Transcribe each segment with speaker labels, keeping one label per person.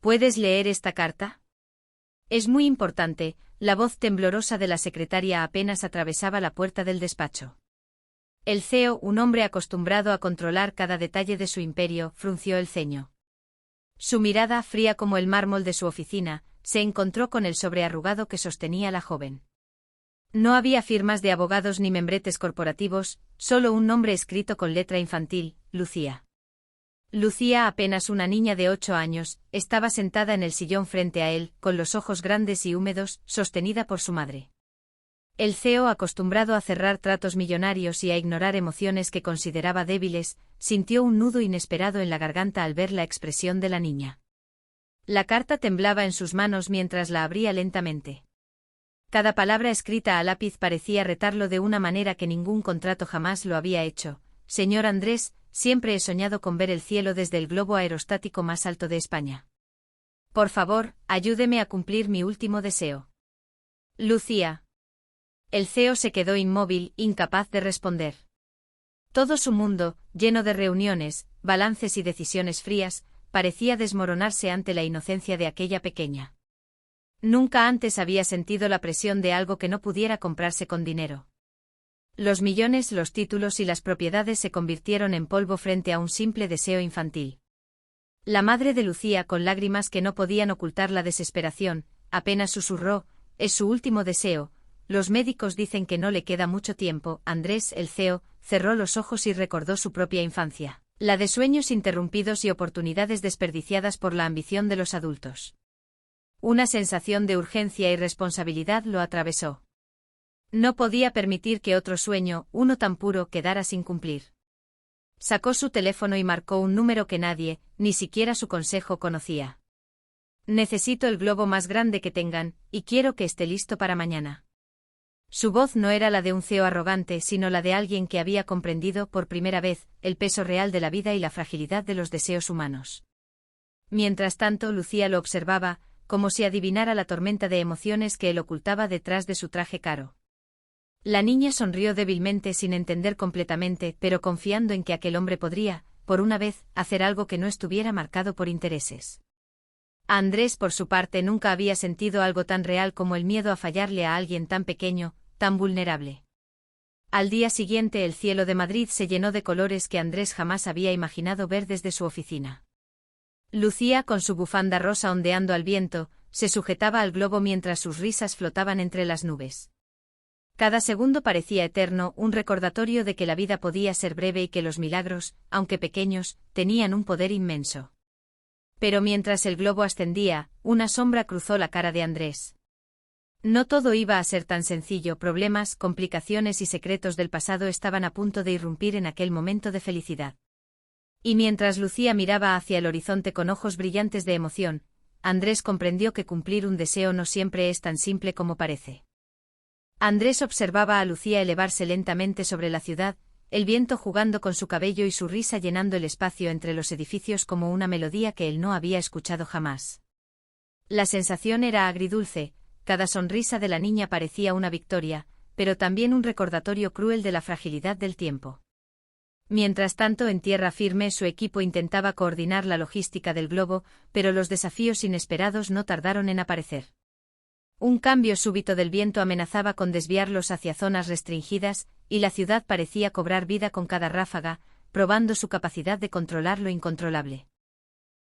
Speaker 1: ¿Puedes leer esta carta? Es muy importante. La voz temblorosa de la secretaria apenas atravesaba la puerta del despacho. El CEO, un hombre acostumbrado a controlar cada detalle de su imperio, frunció el ceño. Su mirada, fría como el mármol de su oficina, se encontró con el sobre arrugado que sostenía la joven. No había firmas de abogados ni membretes corporativos, solo un nombre escrito con letra infantil: Lucía. Lucía, apenas una niña de 8 años, estaba sentada en el sillón frente a él, con los ojos grandes y húmedos, sostenida por su madre. El CEO, acostumbrado a cerrar tratos millonarios y a ignorar emociones que consideraba débiles, sintió un nudo inesperado en la garganta al ver la expresión de la niña. La carta temblaba en sus manos mientras la abría lentamente. Cada palabra escrita a lápiz parecía retarlo de una manera que ningún contrato jamás lo había hecho. Señor Andrés, siempre he soñado con ver el cielo desde el globo aerostático más alto de España. Por favor, ayúdeme a cumplir mi último deseo. Lucía. El CEO se quedó inmóvil, incapaz de responder. Todo su mundo, lleno de reuniones, balances y decisiones frías, parecía desmoronarse ante la inocencia de aquella pequeña. Nunca antes había sentido la presión de algo que no pudiera comprarse con dinero. Los millones, los títulos y las propiedades se convirtieron en polvo frente a un simple deseo infantil. La madre de Lucía, con lágrimas que no podían ocultar la desesperación, apenas susurró: es su último deseo. Los médicos dicen que no le queda mucho tiempo. Andrés, el CEO, cerró los ojos y recordó su propia infancia, la de sueños interrumpidos y oportunidades desperdiciadas por la ambición de los adultos. Una sensación de urgencia y responsabilidad lo atravesó. No podía permitir que otro sueño, uno tan puro, quedara sin cumplir. Sacó su teléfono y marcó un número que nadie, ni siquiera su consejo, conocía. Necesito el globo más grande que tengan, y quiero que esté listo para mañana. Su voz no era la de un CEO arrogante, sino la de alguien que había comprendido por primera vez el peso real de la vida y la fragilidad de los deseos humanos. Mientras tanto, Lucía lo observaba, como si adivinara la tormenta de emociones que él ocultaba detrás de su traje caro. La niña sonrió débilmente, sin entender completamente, pero confiando en que aquel hombre podría, por una vez, hacer algo que no estuviera marcado por intereses. Andrés, por su parte, nunca había sentido algo tan real como el miedo a fallarle a alguien tan pequeño, tan vulnerable. Al día siguiente, el cielo de Madrid se llenó de colores que Andrés jamás había imaginado ver desde su oficina. Lucía, con su bufanda rosa ondeando al viento, se sujetaba al globo mientras sus risas flotaban entre las nubes. Cada segundo parecía eterno, un recordatorio de que la vida podía ser breve y que los milagros, aunque pequeños, tenían un poder inmenso. Pero mientras el globo ascendía, una sombra cruzó la cara de Andrés. No todo iba a ser tan sencillo. Problemas, complicaciones y secretos del pasado estaban a punto de irrumpir en aquel momento de felicidad. Y mientras Lucía miraba hacia el horizonte con ojos brillantes de emoción, Andrés comprendió que cumplir un deseo no siempre es tan simple como parece. Andrés observaba a Lucía elevarse lentamente sobre la ciudad, el viento jugando con su cabello y su risa llenando el espacio entre los edificios como una melodía que él no había escuchado jamás. La sensación era agridulce, cada sonrisa de la niña parecía una victoria, pero también un recordatorio cruel de la fragilidad del tiempo. Mientras tanto, en tierra firme, su equipo intentaba coordinar la logística del globo, pero los desafíos inesperados no tardaron en aparecer. Un cambio súbito del viento amenazaba con desviarlos hacia zonas restringidas, y la ciudad parecía cobrar vida con cada ráfaga, probando su capacidad de controlar lo incontrolable.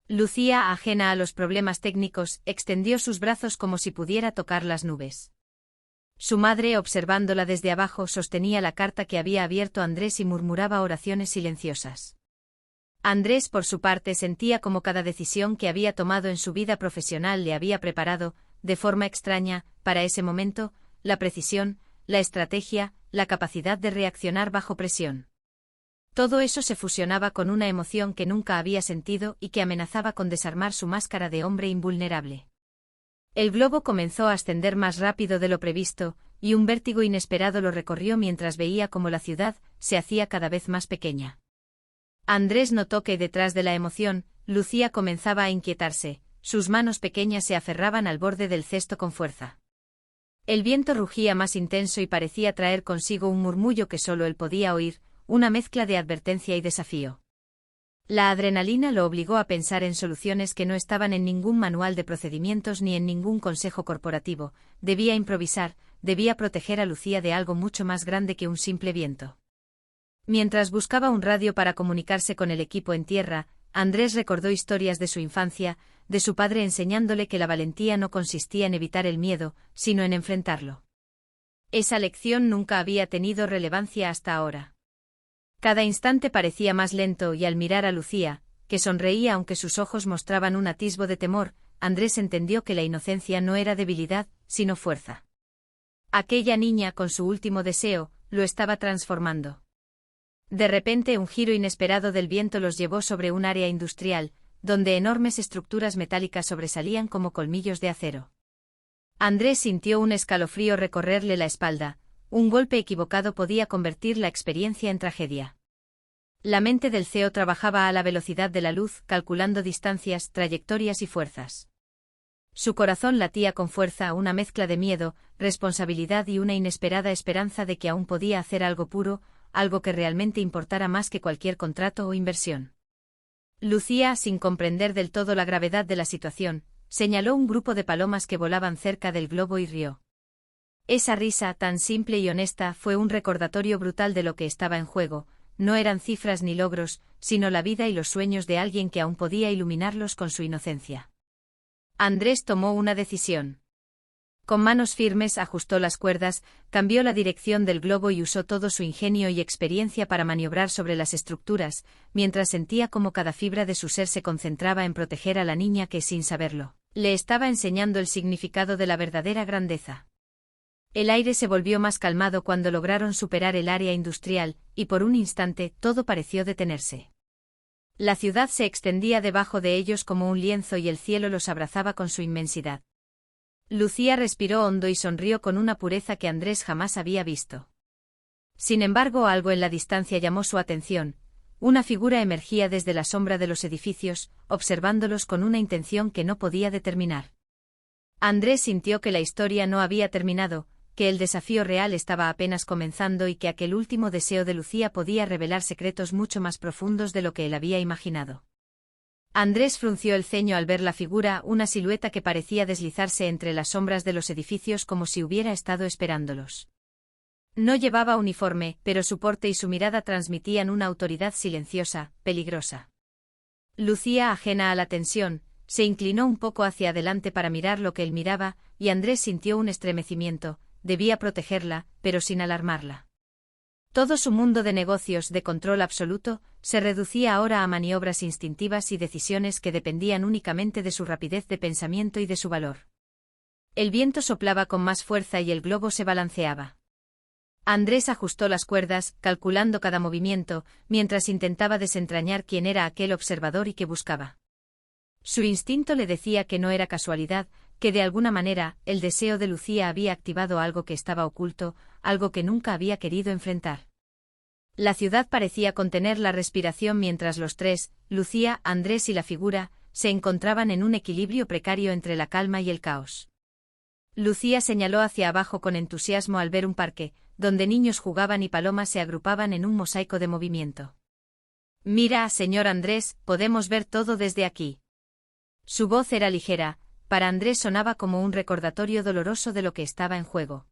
Speaker 1: Lucía, ajena a los problemas técnicos, extendió sus brazos como si pudiera tocar las nubes. Su madre, observándola desde abajo, sostenía la carta que había abierto Andrés y murmuraba oraciones silenciosas. Andrés, por su parte, sentía como cada decisión que había tomado en su vida profesional le había preparado, de forma extraña, para ese momento, la precisión, la estrategia, la capacidad de reaccionar bajo presión. Todo eso se fusionaba con una emoción que nunca había sentido y que amenazaba con desarmar su máscara de hombre invulnerable. El globo comenzó a ascender más rápido de lo previsto, y un vértigo inesperado lo recorrió mientras veía cómo la ciudad se hacía cada vez más pequeña. Andrés notó que detrás de la emoción, Lucía comenzaba a inquietarse, sus manos pequeñas se aferraban al borde del cesto con fuerza. El viento rugía más intenso y parecía traer consigo un murmullo que solo él podía oír, una mezcla de advertencia y desafío. La adrenalina lo obligó a pensar en soluciones que no estaban en ningún manual de procedimientos ni en ningún consejo corporativo. Debía improvisar, debía proteger a Lucía de algo mucho más grande que un simple viento. Mientras buscaba un radio para comunicarse con el equipo en tierra, Andrés recordó historias de su infancia, de su padre enseñándole que la valentía no consistía en evitar el miedo, sino en enfrentarlo. Esa lección nunca había tenido relevancia hasta ahora. Cada instante parecía más lento y al mirar a Lucía, que sonreía aunque sus ojos mostraban un atisbo de temor, Andrés entendió que la inocencia no era debilidad, sino fuerza. Aquella niña, con su último deseo, lo estaba transformando. De repente un giro inesperado del viento los llevó sobre un área industrial, donde enormes estructuras metálicas sobresalían como colmillos de acero. Andrés sintió un escalofrío recorrerle la espalda. Un golpe equivocado podía convertir la experiencia en tragedia. La mente del CEO trabajaba a la velocidad de la luz, calculando distancias, trayectorias y fuerzas. Su corazón latía con fuerza, una mezcla de miedo, responsabilidad y una inesperada esperanza de que aún podía hacer algo puro, algo que realmente importara más que cualquier contrato o inversión. Lucía, sin comprender del todo la gravedad de la situación, señaló un grupo de palomas que volaban cerca del globo y rió. Esa risa, tan simple y honesta, fue un recordatorio brutal de lo que estaba en juego. No eran cifras ni logros, sino la vida y los sueños de alguien que aún podía iluminarlos con su inocencia. Andrés tomó una decisión. Con manos firmes ajustó las cuerdas, cambió la dirección del globo y usó todo su ingenio y experiencia para maniobrar sobre las estructuras, mientras sentía cómo cada fibra de su ser se concentraba en proteger a la niña que, sin saberlo, le estaba enseñando el significado de la verdadera grandeza. El aire se volvió más calmado cuando lograron superar el área industrial, y por un instante todo pareció detenerse. La ciudad se extendía debajo de ellos como un lienzo y el cielo los abrazaba con su inmensidad. Lucía respiró hondo y sonrió con una pureza que Andrés jamás había visto. Sin embargo, algo en la distancia llamó su atención. Una figura emergía desde la sombra de los edificios, observándolos con una intención que no podía determinar. Andrés sintió que la historia no había terminado, que el desafío real estaba apenas comenzando y que aquel último deseo de Lucía podía revelar secretos mucho más profundos de lo que él había imaginado. Andrés frunció el ceño al ver la figura, una silueta que parecía deslizarse entre las sombras de los edificios como si hubiera estado esperándolos. No llevaba uniforme, pero su porte y su mirada transmitían una autoridad silenciosa, peligrosa. Lucía, ajena a la tensión, se inclinó un poco hacia adelante para mirar lo que él miraba, y Andrés sintió un estremecimiento. Debía protegerla, pero sin alarmarla. Todo su mundo de negocios de control absoluto se reducía ahora a maniobras instintivas y decisiones que dependían únicamente de su rapidez de pensamiento y de su valor. El viento soplaba con más fuerza y el globo se balanceaba. Andrés ajustó las cuerdas, calculando cada movimiento, mientras intentaba desentrañar quién era aquel observador y qué buscaba. Su instinto le decía que no era casualidad, que de alguna manera, el deseo de Lucía había activado algo que estaba oculto, algo que nunca había querido enfrentar. La ciudad parecía contener la respiración mientras los tres, Lucía, Andrés y la figura, se encontraban en un equilibrio precario entre la calma y el caos. Lucía señaló hacia abajo con entusiasmo al ver un parque, donde niños jugaban y palomas se agrupaban en un mosaico de movimiento. «Mira, señor Andrés, podemos ver todo desde aquí». Su voz era ligera. Para Andrés sonaba como un recordatorio doloroso de lo que estaba en juego.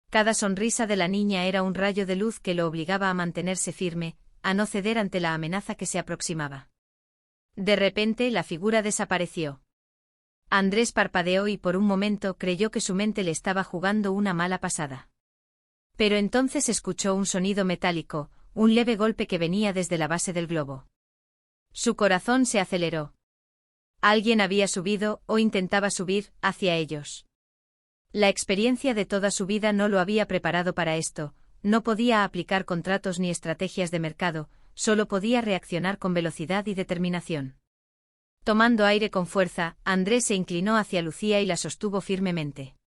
Speaker 1: Cada sonrisa de la niña era un rayo de luz que lo obligaba a mantenerse firme, a no ceder ante la amenaza que se aproximaba. De repente la figura desapareció. Andrés parpadeó y por un momento creyó que su mente le estaba jugando una mala pasada. Pero entonces escuchó un sonido metálico, un leve golpe que venía desde la base del globo. Su corazón se aceleró. Alguien había subido, o intentaba subir, hacia ellos. La experiencia de toda su vida no lo había preparado para esto, no podía aplicar contratos ni estrategias de mercado, solo podía reaccionar con velocidad y determinación. Tomando aire con fuerza, Andrés se inclinó hacia Lucía y la sostuvo firmemente.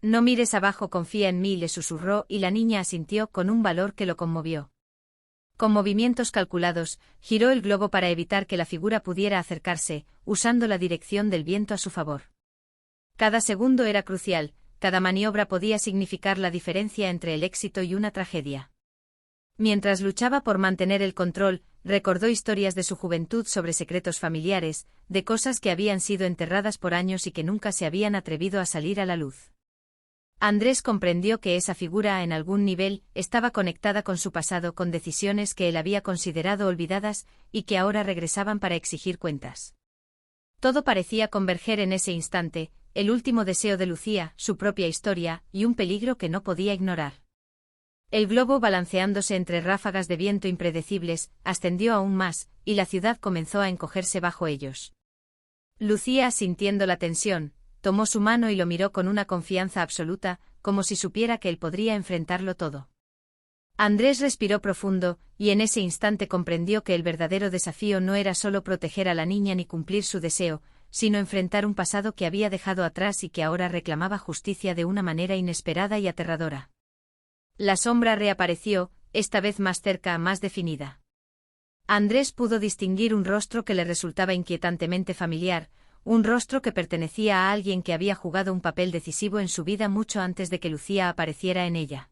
Speaker 1: «No mires abajo, confía en mí», le susurró y la niña asintió con un valor que lo conmovió. Con movimientos calculados, giró el globo para evitar que la figura pudiera acercarse, usando la dirección del viento a su favor. Cada segundo era crucial, cada maniobra podía significar la diferencia entre el éxito y una tragedia. Mientras luchaba por mantener el control, recordó historias de su juventud sobre secretos familiares, de cosas que habían sido enterradas por años y que nunca se habían atrevido a salir a la luz. Andrés comprendió que esa figura, en algún nivel, estaba conectada con su pasado, con decisiones que él había considerado olvidadas y que ahora regresaban para exigir cuentas. Todo parecía converger en ese instante, el último deseo de Lucía, su propia historia, y un peligro que no podía ignorar. El globo, balanceándose entre ráfagas de viento impredecibles, ascendió aún más, y la ciudad comenzó a encogerse bajo ellos. Lucía, sintiendo la tensión, tomó su mano y lo miró con una confianza absoluta, como si supiera que él podría enfrentarlo todo. Andrés respiró profundo, y en ese instante comprendió que el verdadero desafío no era solo proteger a la niña ni cumplir su deseo, sino enfrentar un pasado que había dejado atrás y que ahora reclamaba justicia de una manera inesperada y aterradora. La sombra reapareció, esta vez más cerca, más definida. Andrés pudo distinguir un rostro que le resultaba inquietantemente familiar, un rostro que pertenecía a alguien que había jugado un papel decisivo en su vida mucho antes de que Lucía apareciera en ella.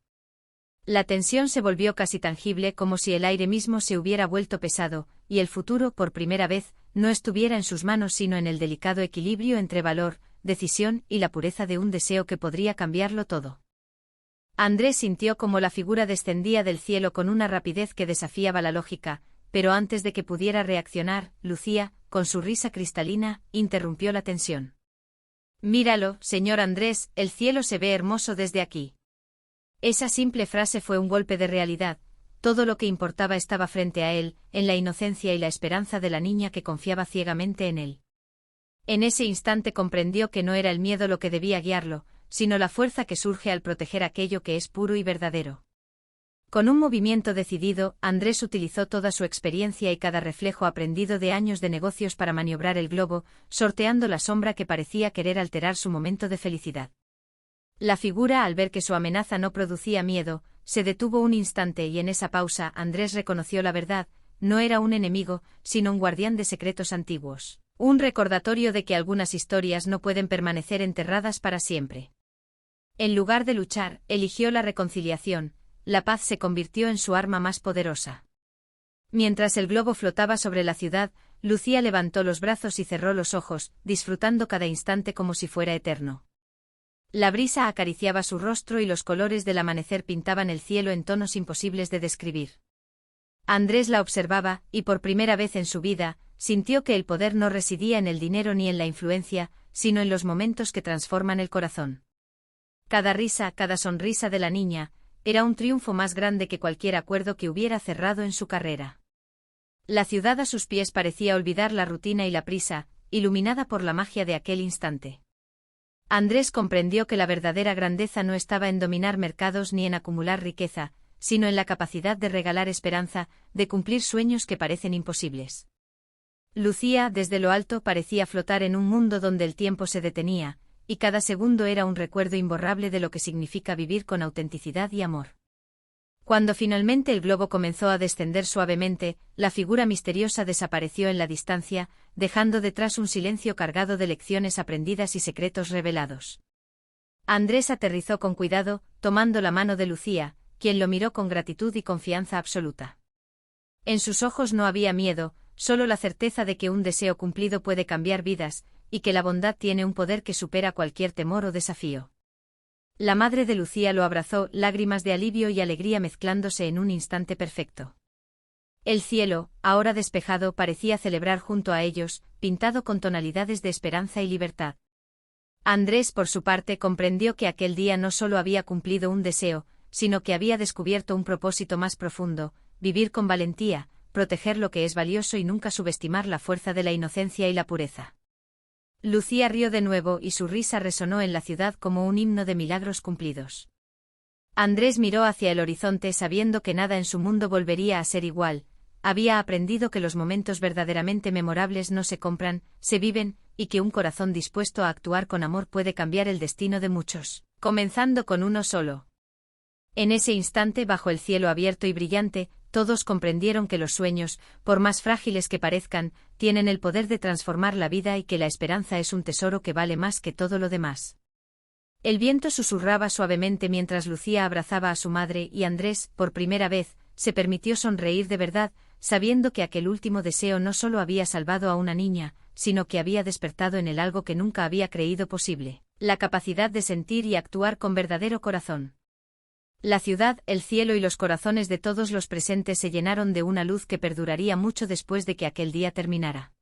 Speaker 1: La tensión se volvió casi tangible, como si el aire mismo se hubiera vuelto pesado, y el futuro, por primera vez, no estuviera en sus manos sino en el delicado equilibrio entre valor, decisión y la pureza de un deseo que podría cambiarlo todo. Andrés sintió como la figura descendía del cielo con una rapidez que desafiaba la lógica, pero antes de que pudiera reaccionar, Lucía, con su risa cristalina, interrumpió la tensión. «Míralo, señor Andrés, el cielo se ve hermoso desde aquí». Esa simple frase fue un golpe de realidad. Todo lo que importaba estaba frente a él, en la inocencia y la esperanza de la niña que confiaba ciegamente en él. En ese instante comprendió que no era el miedo lo que debía guiarlo, sino la fuerza que surge al proteger aquello que es puro y verdadero. Con un movimiento decidido, Andrés utilizó toda su experiencia y cada reflejo aprendido de años de negocios para maniobrar el globo, sorteando la sombra que parecía querer alterar su momento de felicidad. La figura, al ver que su amenaza no producía miedo, se detuvo un instante y en esa pausa Andrés reconoció la verdad: no era un enemigo, sino un guardián de secretos antiguos, un recordatorio de que algunas historias no pueden permanecer enterradas para siempre. En lugar de luchar, eligió la reconciliación. La paz se convirtió en su arma más poderosa. Mientras el globo flotaba sobre la ciudad, Lucía levantó los brazos y cerró los ojos, disfrutando cada instante como si fuera eterno. La brisa acariciaba su rostro y los colores del amanecer pintaban el cielo en tonos imposibles de describir. Andrés la observaba, y por primera vez en su vida, sintió que el poder no residía en el dinero ni en la influencia, sino en los momentos que transforman el corazón. Cada risa, cada sonrisa de la niña, era un triunfo más grande que cualquier acuerdo que hubiera cerrado en su carrera. La ciudad a sus pies parecía olvidar la rutina y la prisa, iluminada por la magia de aquel instante. Andrés comprendió que la verdadera grandeza no estaba en dominar mercados ni en acumular riqueza, sino en la capacidad de regalar esperanza, de cumplir sueños que parecen imposibles. Lucía, desde lo alto, parecía flotar en un mundo donde el tiempo se detenía, y cada segundo era un recuerdo imborrable de lo que significa vivir con autenticidad y amor. Cuando finalmente el globo comenzó a descender suavemente, la figura misteriosa desapareció en la distancia, dejando detrás un silencio cargado de lecciones aprendidas y secretos revelados. Andrés aterrizó con cuidado, tomando la mano de Lucía, quien lo miró con gratitud y confianza absoluta. En sus ojos no había miedo, solo la certeza de que un deseo cumplido puede cambiar vidas, y que la bondad tiene un poder que supera cualquier temor o desafío. La madre de Lucía lo abrazó, lágrimas de alivio y alegría mezclándose en un instante perfecto. El cielo, ahora despejado, parecía celebrar junto a ellos, pintado con tonalidades de esperanza y libertad. Andrés, por su parte, comprendió que aquel día no solo había cumplido un deseo, sino que había descubierto un propósito más profundo: vivir con valentía, proteger lo que es valioso y nunca subestimar la fuerza de la inocencia y la pureza. Lucía rió de nuevo y su risa resonó en la ciudad como un himno de milagros cumplidos. Andrés miró hacia el horizonte sabiendo que nada en su mundo volvería a ser igual. Había aprendido que los momentos verdaderamente memorables no se compran, se viven, y que un corazón dispuesto a actuar con amor puede cambiar el destino de muchos, comenzando con uno solo. En ese instante, bajo el cielo abierto y brillante, todos comprendieron que los sueños, por más frágiles que parezcan, tienen el poder de transformar la vida y que la esperanza es un tesoro que vale más que todo lo demás. El viento susurraba suavemente mientras Lucía abrazaba a su madre y Andrés, por primera vez, se permitió sonreír de verdad, sabiendo que aquel último deseo no solo había salvado a una niña, sino que había despertado en él algo que nunca había creído posible, la capacidad de sentir y actuar con verdadero corazón. La ciudad, el cielo y los corazones de todos los presentes se llenaron de una luz que perduraría mucho después de que aquel día terminara.